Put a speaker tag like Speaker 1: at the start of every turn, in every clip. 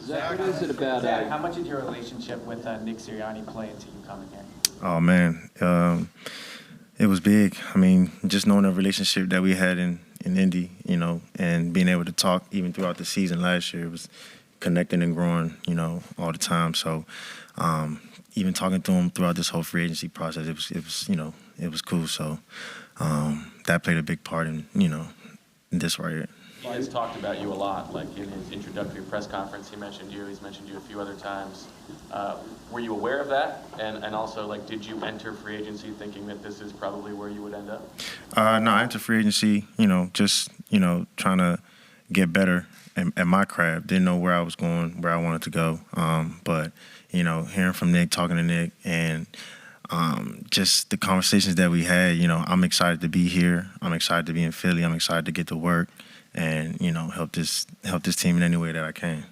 Speaker 1: Zach, what is it about?
Speaker 2: Zach, how much did your relationship with Nick Sirianni play into you coming here?
Speaker 3: Oh, man. It was big. I mean, just knowing the relationship that we had in Indy, and being able to talk even throughout the season last year, it was connecting and growing, all the time. So even talking to him throughout this whole free agency process, it was cool. So that played a big part in, this right here.
Speaker 4: He has talked about you a lot, like in his introductory press conference, he mentioned you. He's mentioned you a few other times. Were you aware of that? And also, like, did you enter free agency thinking that this is probably where you would end up?
Speaker 3: No, I entered free agency, just, trying to get better at my craft. Didn't know where I was going, where I wanted to go. But, hearing from Nick, talking to Nick, and just the conversations that we had, I'm excited to be here. I'm excited to be in Philly. I'm excited to get to work and, help this team in any way that I can.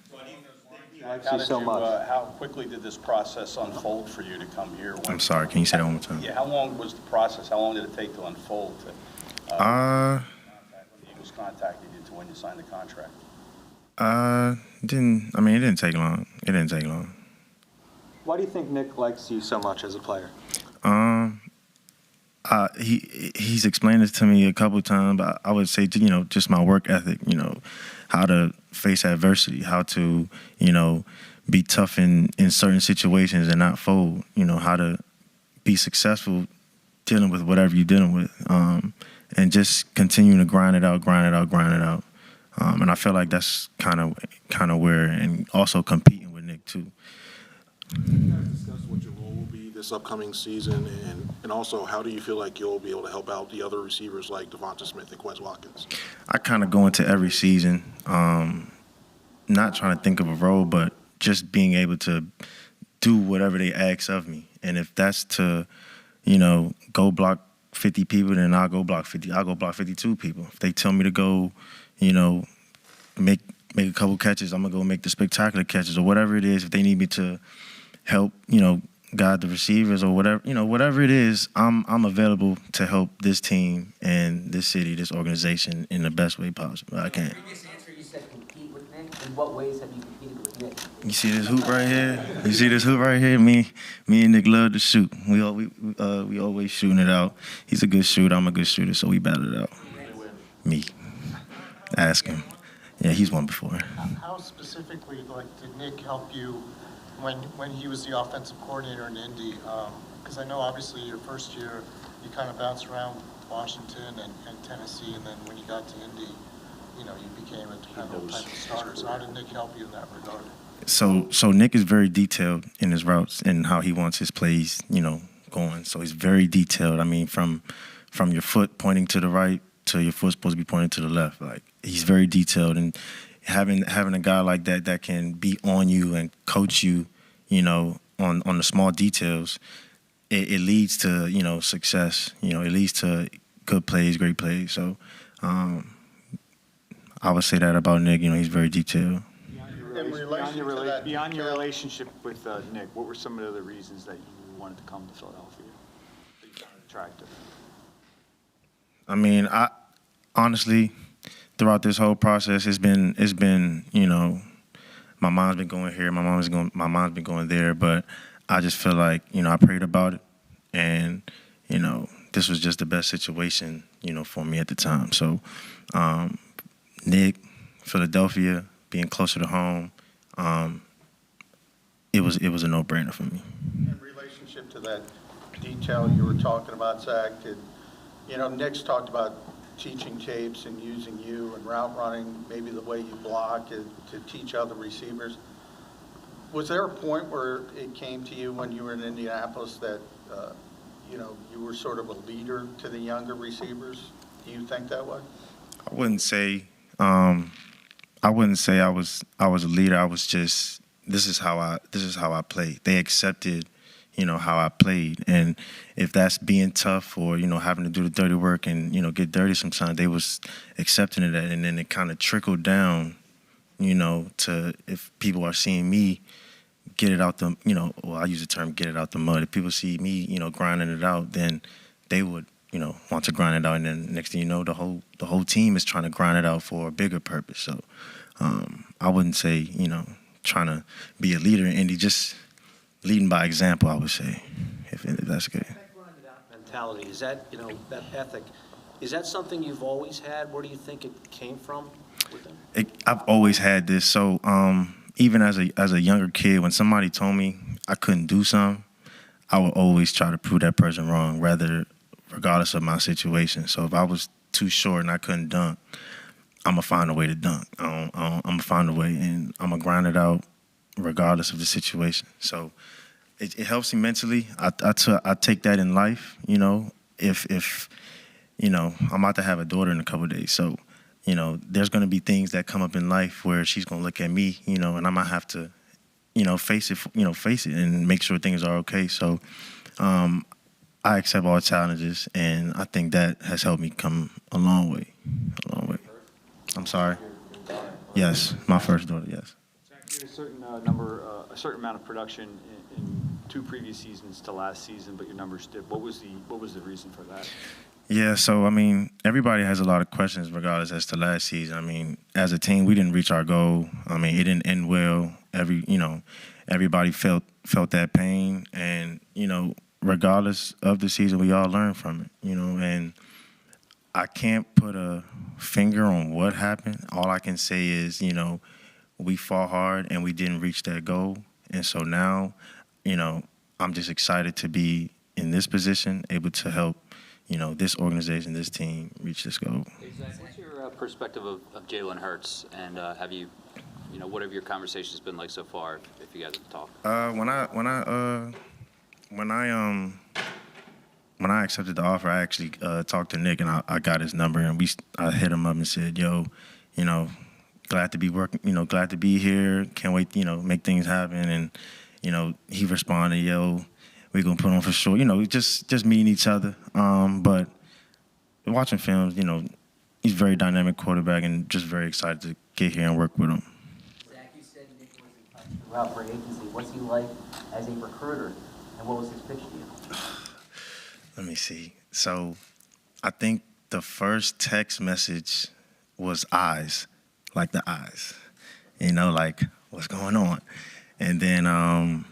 Speaker 5: How quickly did this process unfold for you to come here?
Speaker 3: I'm sorry, can you say that one more time?
Speaker 5: Yeah, how long was the process? How long did it take to unfold to when the Eagles contacted you to when you signed the contract?
Speaker 3: It didn't take long. It didn't take long.
Speaker 6: Why do you think Nick likes you so much as a player?
Speaker 3: He's explained this to me a couple of times, but I would say, just my work ethic, how to face adversity, how to, be tough in certain situations and not fold, how to be successful dealing with whatever you're dealing with, and just continuing to grind it out. And I feel like that's kind of where, and also competing with Nick too.
Speaker 7: Can you guys discuss what your role will be this upcoming season, and also how do you feel like you'll be able to help out the other receivers like Devonta Smith and Quez Watkins?
Speaker 3: I kind of go into every season, not trying to think of a role, but just being able to do whatever they ask of me. And if that's to, go block 50 people, then I'll go block 50. I'll go block 52 people. If they tell me to go, make a couple catches, I'm going to go make the spectacular catches or whatever it is. If they need me to help, guide the receivers or whatever, whatever it is, I'm available to help this team and this city, this organization in the best way possible I can.
Speaker 8: In the previous answer, you said compete with Nick. In what ways have you competed with Nick?
Speaker 3: You see this hoop right here? Me and Nick love to shoot. We always shooting it out. He's a good shooter. I'm a good shooter, so we battle it out. Me. Ask him. Yeah, he's won before.
Speaker 9: How specifically, did Nick help you when he was the offensive coordinator in Indy? Because I know obviously your first year you kind of bounced around Washington and Tennessee, and then when you got to Indy, you became a dependable type of starter. So how did Nick help you in that regard?
Speaker 3: So Nick is very detailed in his routes and how he wants his plays, going. So he's very detailed. I mean, from your foot pointing to the right to your foot supposed to be pointing to the left. Like, he's very detailed, and having a guy like that can be on you and coach you, on the small details, it leads to, success. It leads to good plays, great plays. So I would say that about Nick. He's very detailed.
Speaker 6: Beyond your relationship with Nick, what were some of the other reasons that you wanted to come to Philadelphia that you found attractive?
Speaker 3: I mean, I honestly, throughout this whole process, it's been, my mom's been going here, my mom's been going there, but I just feel like, I prayed about it, and, this was just the best situation, for me at the time. So, Nick, Philadelphia, being closer to home, it was a no-brainer for me.
Speaker 10: In relationship to that detail you were talking about, Zach, Nick's talked about teaching tapes and using you and route running, maybe the way you block to teach other receivers. Was there a point where it came to you when you were in Indianapolis that, you were sort of a leader to the younger receivers? Do you think that way?
Speaker 3: I wouldn't say I was a leader. I was just, this is how I played. They accepted, how I played. And if that's being tough or, having to do the dirty work and, get dirty sometimes, they was accepting of that. And then it kind of trickled down, to if people are seeing me get it out I use the term get it out the mud. If people see me, grinding it out, then they would want to grind it out, and then next thing you know, the whole team is trying to grind it out for a bigger purpose. So I wouldn't say, trying to be a leader in Indy, just leading by example, I would say, if that's good.
Speaker 1: That grinded out mentality, is that, that ethic, is that something you've always had? Where do you think it came from with them?
Speaker 3: I've always had this. So even as a younger kid, when somebody told me I couldn't do something, I would always try to prove that person wrong, regardless of my situation. So if I was too short and I couldn't dunk, I'm going to find a way to dunk. I'm going to find a way, and I'm going to grind it out regardless of the situation. So it helps me mentally. I take that in life, if I'm about to have a daughter in a couple of days. So, there's going to be things that come up in life where she's going to look at me, and I might have to, face it and make sure things are okay. So I accept all challenges, and I think that has helped me come a long way. I'm sorry. Yes, my first daughter, yes.
Speaker 6: Zach, you had a certain amount of production in 2 previous seasons to last season, but your numbers dipped. What was the reason for that?
Speaker 3: Yeah, so, everybody has a lot of questions regardless as to last season. As a team, we didn't reach our goal. It didn't end well. Everybody felt that pain, and, regardless of the season, we all learned from it, and I can't put a finger on what happened. All I can say is, we fought hard and we didn't reach that goal. And so now, I'm just excited to be in this position, able to help, this organization, this team reach this goal.
Speaker 11: Hey, Zach, what's your perspective of Jalen Hurts, and have you, what have your conversations been like so far, if you guys have talked? When I accepted the offer, I actually talked to Nick, and I got his number, and I hit him up and said, "Yo, glad to be working, glad to be here. Can't wait, make things happen." And he responded, "Yo, we're gonna put on for sure." Just meeting each other. But watching films, he's a very dynamic quarterback, and just very excited to get here and work with him.
Speaker 8: Zach, you said Nick was in touch throughout free agency. What's he like as a recruiter, and what was his pitch to you?
Speaker 3: Let me see. So I think the first text message was eyes, like the eyes, like what's going on. And then, I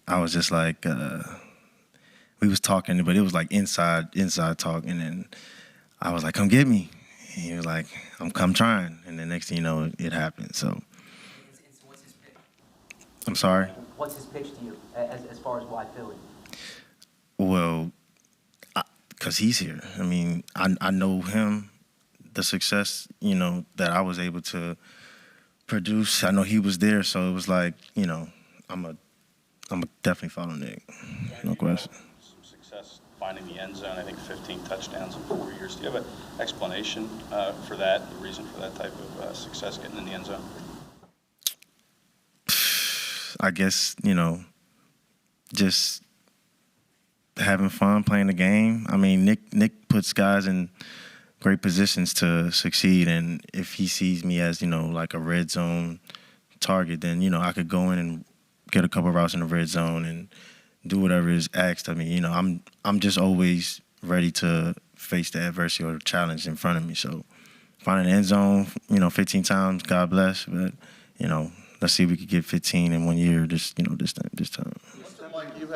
Speaker 3: was just like, we was talking, but it was like inside talk. And then I was like, come get me. And he was like, I'm trying. And the next thing you know, it happened. So
Speaker 8: What's his pitch?
Speaker 3: I'm sorry?
Speaker 8: What's his pitch to you as far as why Philly?
Speaker 3: Well, because he's here. I know him, the success, that I was able to produce. I know he was there, so it was like, I'm a definitely follow Nick. No question.
Speaker 5: Some success finding the end zone. I think 15 touchdowns in 4 years. Do you have an explanation for that, the reason for that type of success getting in the end zone?
Speaker 3: I guess, just having fun playing the game. Nick puts guys in great positions to succeed, and if he sees me as, like a red zone target, then, I could go in and get a couple of routes in the red zone and do whatever is asked of me. I'm just always ready to face the adversity or the challenge in front of me. So finding the end zone, 15 times, God bless, but, let's see if we could get 15 in 1 year this time.
Speaker 10: Like you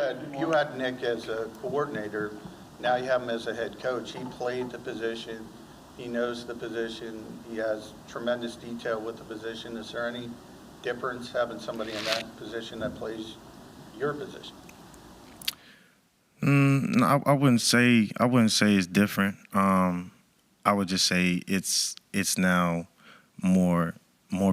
Speaker 10: had Nick as a coordinator, now you have him as a head coach. He played the position, he knows the position, he has tremendous detail with the position. Is there any difference having somebody in that position that plays your position?
Speaker 3: No, I wouldn't say it's different. I would just say it's now more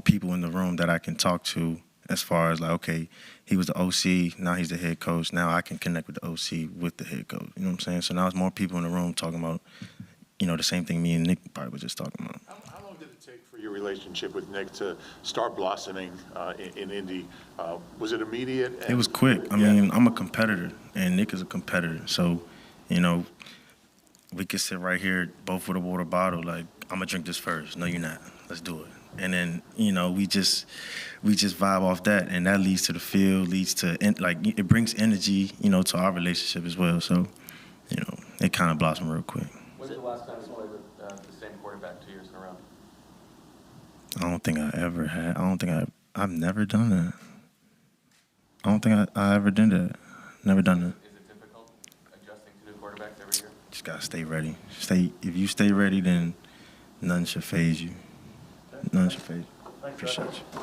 Speaker 3: people in the room that I can talk to, as far as like, okay, he was the OC, now he's the head coach. Now I can connect with the OC with the head coach. You know what I'm saying? So now it's more people in the room talking about, the same thing me and Nick probably was just talking about.
Speaker 7: How long did it take for your relationship with Nick to start blossoming in Indy? Was it immediate?
Speaker 3: It was quick. I'm a competitor, and Nick is a competitor. So, we could sit right here, both with a water bottle, like, I'm going to drink this first. No, you're not. Let's do it. And then, we just vibe off that, and that leads to the field, leads to, it brings energy, to our relationship as well. So, it kind of blossomed real quick.
Speaker 4: When's the last time you played with the same quarterback 2 years in a row?
Speaker 3: I don't think I ever had. I've never done that. I don't think I ever did that. Never done that.
Speaker 4: Is it difficult adjusting to new quarterbacks every year?
Speaker 3: Just gotta stay ready. If you stay ready, then none should phase you. None should phase you. Appreciate you.